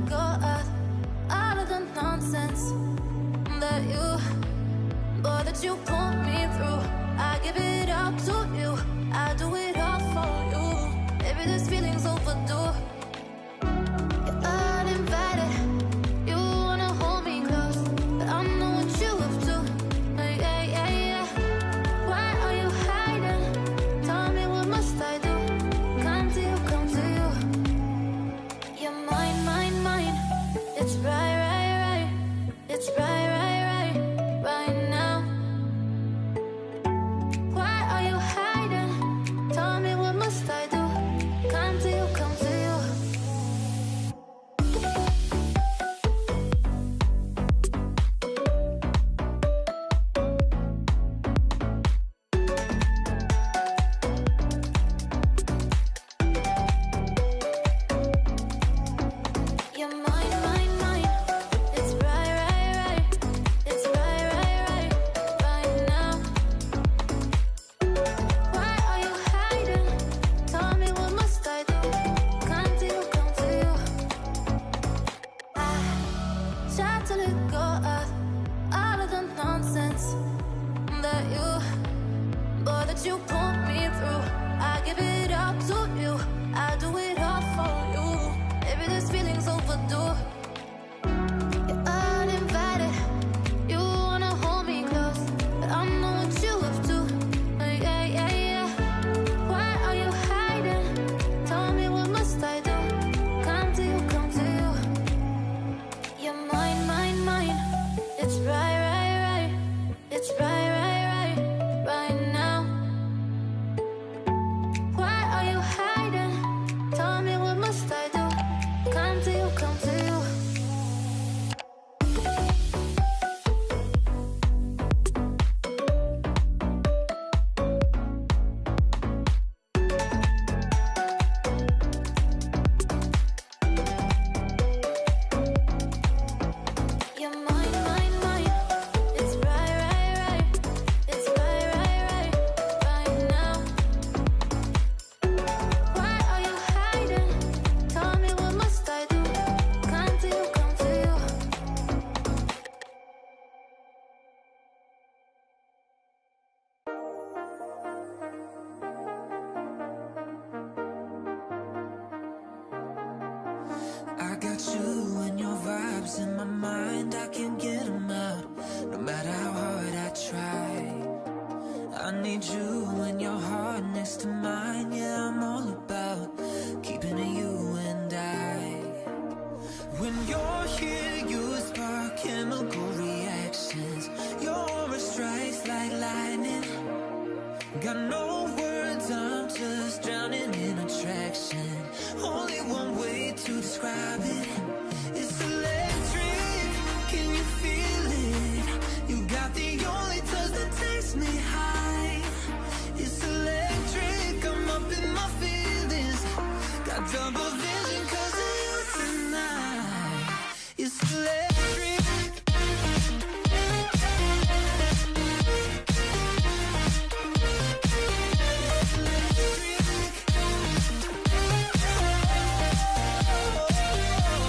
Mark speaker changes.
Speaker 1: go of all of the nonsense that you put me through. I give it all to you, I do it all for you. Maybe this feeling's overdue. You're uninvited, you wanna hold me close, but I know what you have to. Yeah, yeah, yeah. Why are you hiding? Tell me, what must I do? Come to you, come to you. You're mine, mine, mine. It's right, right, right. It's right, right, right, right now. Why are you hiding? Tell me, what must I do? Come to you, come to you. You're mine, mine, mine. It's right, right, right. It's right, right, right, right now. Why are you hiding? Tell me, what must I do? Come to you, come to you. I tried to let go of all of the nonsense that you put me through. I give it all to you, I do it all for you. Maybe this feeling's overdue. You're uninvited, you wanna hold me close, but I know what you have to. Yeah, yeah, yeah. Why are you hiding? Tell me, what must I do? Come to you, come to you. You're mine, mine, mine. It's right, right, right. It's right, right, right, right now. Why are you hiding? Tell me, what must I do? Come to you, come to you. You're mine, mine, mine. It's right, right, right. It's right, right, right, right now. Why are you hiding? Tell me, what must I do? Come to you, come to you.
Speaker 2: I got you and your vibes in my mind, I can't get them out, no matter how hard I try. I need you and your heart next to mine, yeah, I'm all about keeping it you and I. When you're here, you spark chemical reactions, your aura strikes like lightning. Got no words, I'm just drowning in attraction. Only one way to describe it. It's electric, can you feel it? You got the only touch that takes me high. It's electric, I'm up in my feelings. Got double vision 'cause of you tonight. It's electric.